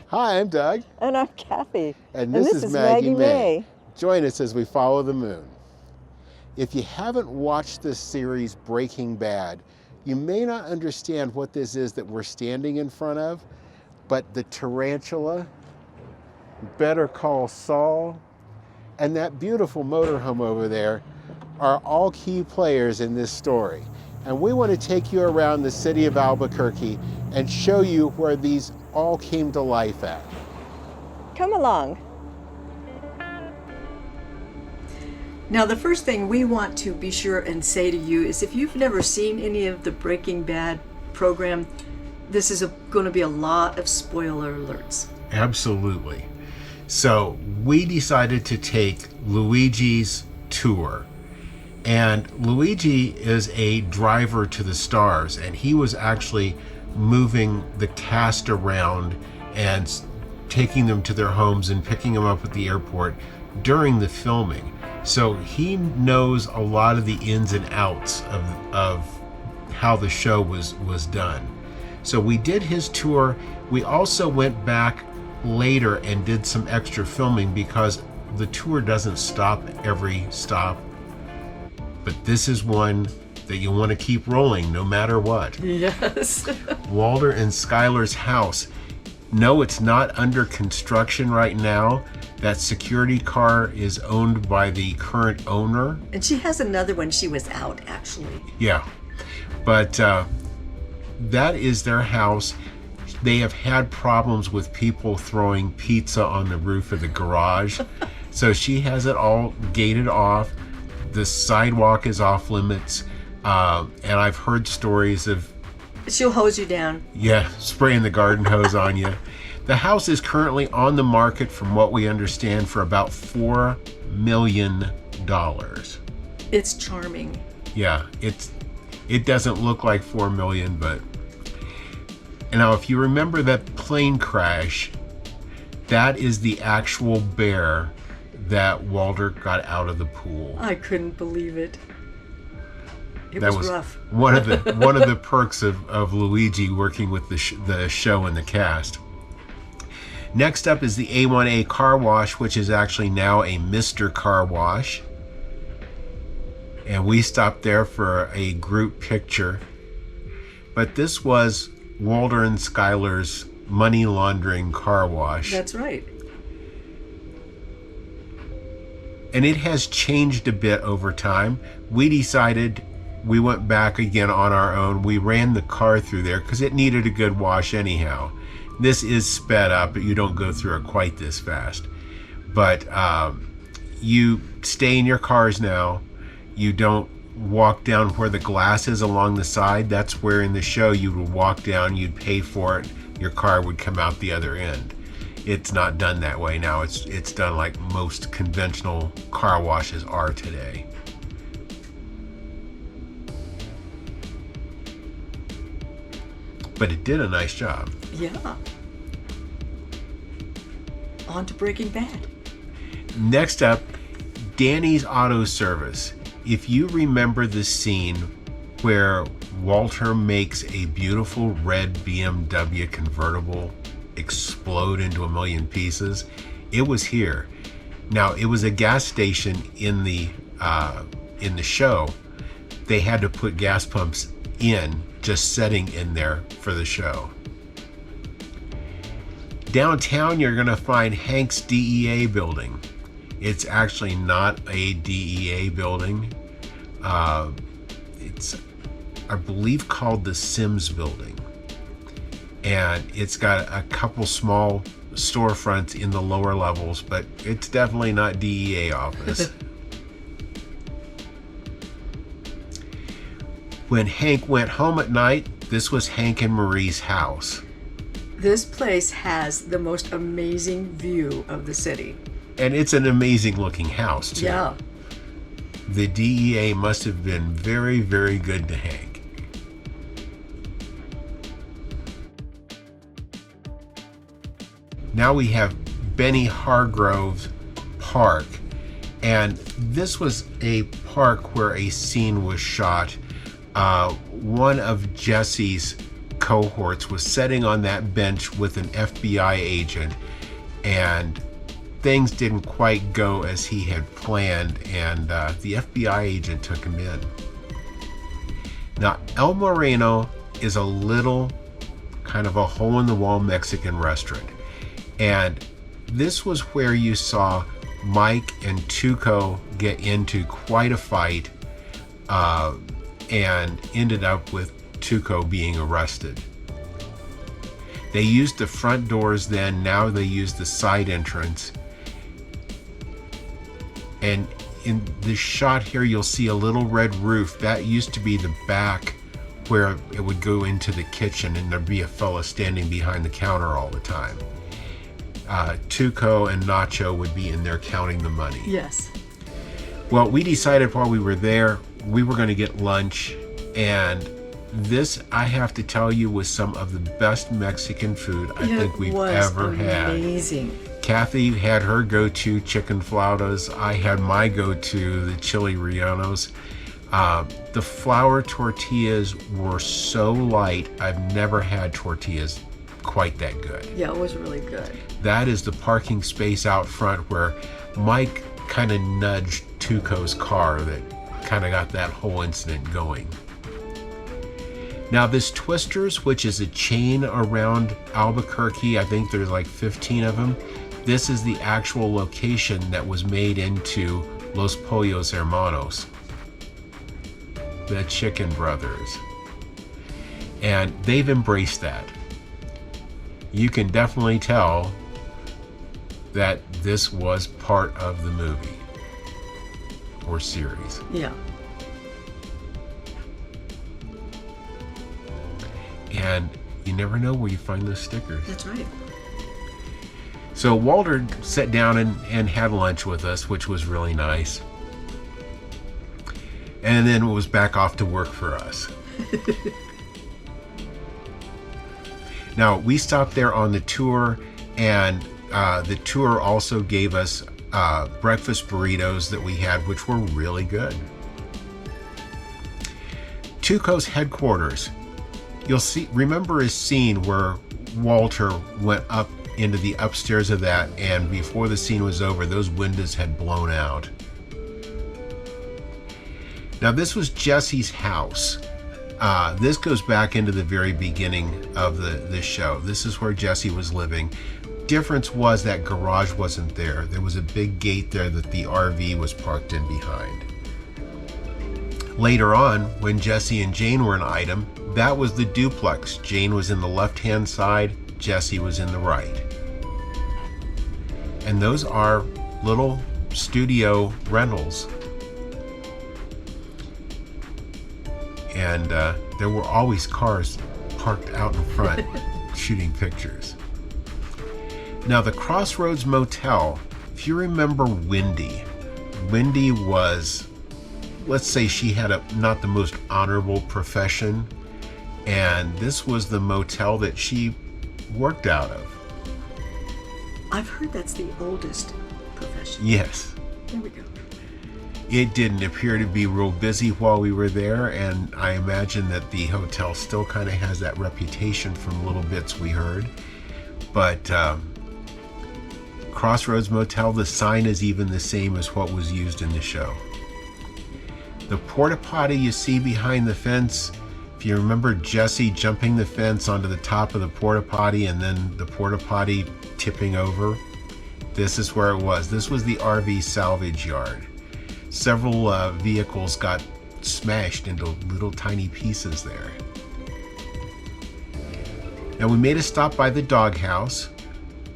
Hi, I'm Doug. And I'm Cathy. And this is Maggie Mae. Join us as we follow the moon. If you haven't watched this series, Breaking Bad, you may not understand what this is that we're standing in front of, but the tarantula, Better Call Saul, and that beautiful motorhome over there are all key players in this story. And we want to take you around the city of Albuquerque and show you where these all came to life at. Come along. Now, the first thing we want to be sure and say to you is if you've never seen any of the Breaking Bad program, this is going to be a lot of spoiler alerts. Absolutely. So we decided to take Luigis Tour. And Luigi is a driver to the stars, and he was actually moving the cast around and taking them to their homes and picking them up at the airport during the filming. So he knows a lot of the ins and outs of how the show was done. So we did his tour. We also went back later and did some extra filming because the tour doesn't stop every stop. But this is one that you want to keep rolling no matter what. Yes. Walter and Skylers House. No, it's not under construction right now. That security car is owned by the current owner. And she has another one. She was out, actually. Yeah. But that is their house. They have had problems with people throwing pizza on the roof of the garage. So she has it all gated off. The sidewalk is off limits. And I've heard stories of... She'll hose you down. Yeah, spraying the garden hose on you. The house is currently on the market, from what we understand, for about $4 million. It's charming. Yeah, it doesn't look like $4 million, but... And now, if you remember that plane crash, that is the actual bear that Walter got out of the pool. I couldn't believe it. It was rough. one of the perks of Luigi working with the show and the cast. Next up is the A1A Car Wash, which is actually now a Mr. Car Wash. And we stopped there for a group picture. But this was Walter and Skyler's money laundering car wash. That's right. And it has changed a bit over time. We decided we went back again on our own. We ran the car through there because it needed a good wash anyhow. This is sped up, but you don't go through it quite this fast. But you stay in your cars now. You don't walk down where the glass is along the side. That's where in the show you would walk down, you'd pay for it, your car would come out the other end. It's not done that way now. It's done like most conventional car washes are today. But it did a nice job. Yeah. On to Breaking Bad. Next up, Danny's Auto Service. If you remember the scene where Walter makes a beautiful red BMW convertible explode into a million pieces, it was here. Now, it was a gas station in the show. They had to put gas pumps in, just setting in there for the show. Downtown, you're going to find Hank's DEA building. It's actually not a DEA building. It's, I believe, called the Sims building. And it's got a couple small storefronts in the lower levels, but it's definitely not DEA office. When Hank went home at night, this was Hank and Marie's house. This place has the most amazing view of the city. And it's an amazing looking house, too. Yeah. The DEA must have been very, very good to Hank. Now we have Benny Hargroves Park. And this was a park where a scene was shot. One of Jesse's cohorts was sitting on that bench with an FBI agent, and things didn't quite go as he had planned, and the FBI agent took him in. Now, El Moreno is a little kind of a hole-in-the-wall Mexican restaurant, and this was where you saw Mike and Tuco get into quite a fight, and ended up with Tuco being arrested. They used the front doors then, now they use the side entrance. And in this shot here, you'll see a little red roof. That used to be the back where it would go into the kitchen, and there'd be a fella standing behind the counter all the time. Tuco and Nacho would be in there counting the money. Yes. Well, we decided while we were there, we were going to get lunch, and this, I have to tell you, was some of the best Mexican food I think we've ever had. Amazing. Cathy had her go-to chicken flautas. I had my go-to, the chili rellenos. The flour tortillas were so light. I've never had tortillas quite that good. Yeah, it was really good. That is the parking space out front where Mike kind of nudged Tuco's car that kind of got that whole incident going. Now this Twisters, which is a chain around Albuquerque, I think there's like 15 of them. This is the actual location that was made into Los Pollos Hermanos, the Chicken Brothers. And they've embraced that. You can definitely tell that this was part of the movie or series. Yeah. And you never know where you find those stickers. That's right. So Walter sat down and had lunch with us, which was really nice. And then was back off to work for us. Now, we stopped there on the tour, and the tour also gave us breakfast burritos that we had, which were really good. Tuco's headquarters. You'll remember a scene where Walter went up into the upstairs of that, and before the scene was over, those windows had blown out. Now, this was Jesse's house. This goes back into the very beginning of this show. This is where Jesse was living. Difference was that garage wasn't there. There was a big gate there that the RV was parked in behind. Later on, when Jesse and Jane were an item, that was the duplex. Jane was in the left-hand side, Jesse was in the right. And those are little studio rentals. And there were always cars parked out in front shooting pictures. Now the Crossroads Motel, if you remember Wendy was, let's say she had not the most honorable profession, and this was the motel that she worked out of. I've heard that's the oldest profession. Yes. There we go. It didn't appear to be real busy while we were there, and I imagine that the hotel still kind of has that reputation from little bits we heard. But Crossroads Motel, the sign is even the same as what was used in the show. The porta potty you see behind the fence, if you remember Jesse jumping the fence onto the top of the porta potty and then the porta potty tipping over, this is where it was. This was the RV salvage yard. Several vehicles got smashed into little tiny pieces there. Now we made a stop by the Doghouse,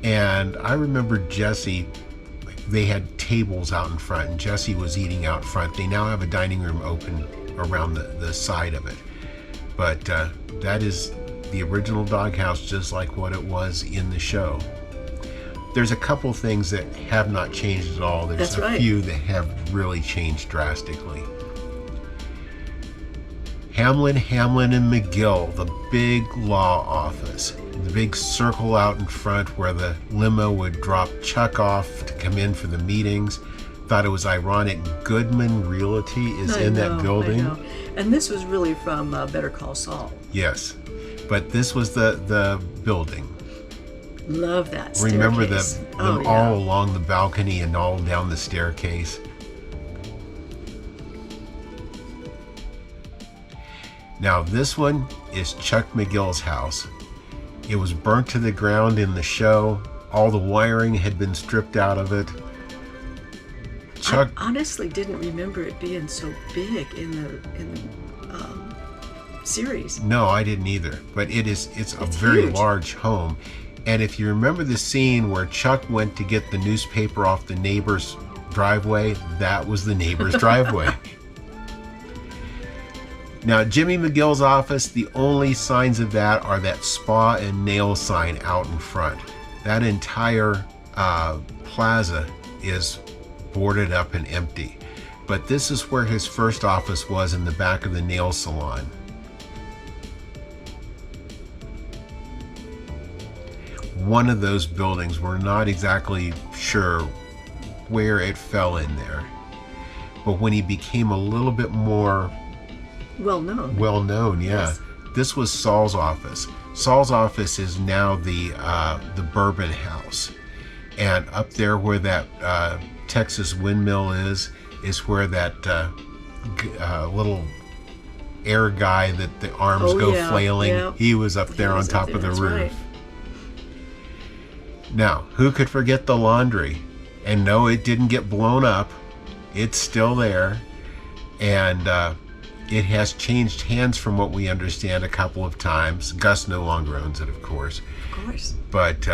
and I remember Jesse, they had tables out in front, and Jesse was eating out front. They now have a dining room open around the side of it. But that is the original Doghouse, just like what it was in the show. There's a couple things that have not changed at all. There's a few that have really changed drastically. Hamlin, and McGill, the big law office. The big circle out in front where the limo would drop Chuck off to come in for the meetings. Thought it was ironic. Goodman Realty is in that building. I know. And this was really from Better Call Saul. Yes. But this was the building. Love that Remember staircase. them all along the balcony and all down the staircase. Now this one is Chuck McGill's house. It was burnt to the ground in the show. All the wiring had been stripped out of it. Chuck I honestly didn't remember it being so big in the series. No, I didn't either. But it's a very huge. large home. And if you remember the scene where Chuck went to get the newspaper off the neighbor's driveway, that was the neighbor's driveway. Now, Jimmy McGill's office, the only signs of that are that spa and nail sign out in front. That entire plaza is boarded up and empty. But this is where his first office was, in the back of the nail salon. One of those buildings, we're not exactly sure where it fell in there. But when he became a little bit more Well known, yeah. Yes. This was Saul's office. Saul's office is now the Bourbon House. And up there where that Texas windmill is where that little air guy that the arms go flailing. Yeah. He was up there on top of the That's roof. right. Now, who could forget the laundry? And no, it didn't get blown up. It's still there. And it has changed hands from what we understand a couple of times. Gus no longer owns it, of course. Of course. But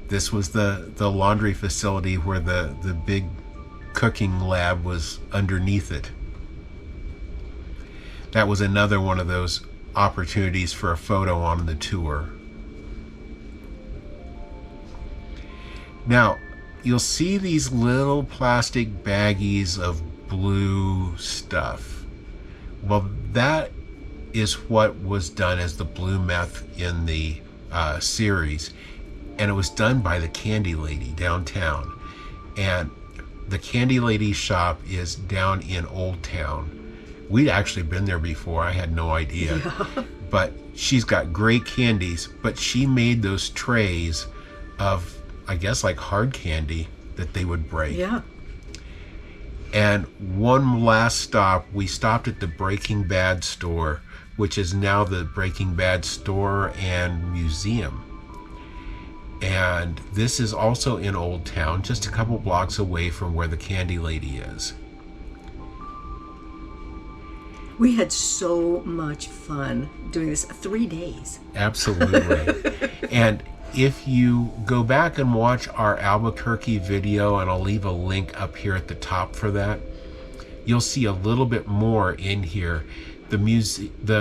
this was the laundry facility where the big cooking lab was underneath it. That was another one of those opportunities for a photo on the tour. Now, you'll see these little plastic baggies of blue stuff. Well, that is what was done as the blue meth in the series. And it was done by the Candy Lady downtown. And the Candy Lady's shop is down in Old Town. We'd actually been there before. I had no idea. Yeah. But she's got great candies. But she made those trays of, I guess, like hard candy that they would break. Yeah. And one last stop, we stopped at the Breaking Bad store, which is now the Breaking Bad store and museum. And this is also in Old Town, just a couple blocks away from where the Candy Lady is. We had so much fun doing this. 3 days. Absolutely. And if you go back and watch our Albuquerque video, and I'll leave a link up here at the top for that, you'll see a little bit more in here. The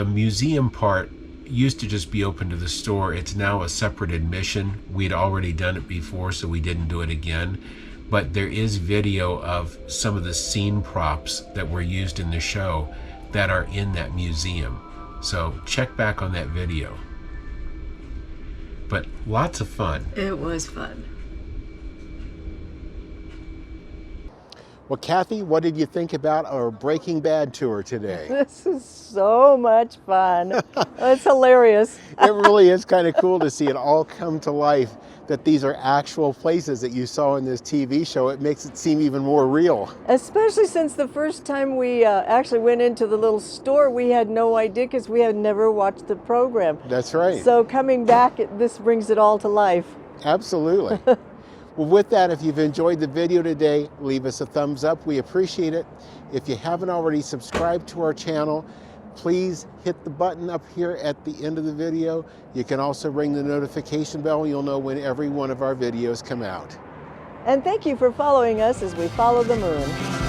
museum part used to just be open to the store. It's now a separate admission. We'd already done it before, so we didn't do it again. But there is video of some of the scene props that were used in the show that are in that museum. So check back on that video. But lots of fun. It was fun. Well, Cathy, what did you think about our Breaking Bad tour today? This is so much fun. It's hilarious. It really is kind of cool to see it all come to life, that these are actual places that you saw in this TV show. It makes it seem even more real. Especially since the first time we actually went into the little store, we had no idea because we had never watched the program. That's right. So coming back, this brings it all to life. Absolutely. Well, with that, if you've enjoyed the video today, leave us a thumbs up. We appreciate it. If you haven't already subscribed to our channel, please hit the button up here at the end of the video. You can also ring the notification bell. You'll know when every one of our videos come out. And thank you for following us as we follow the moon.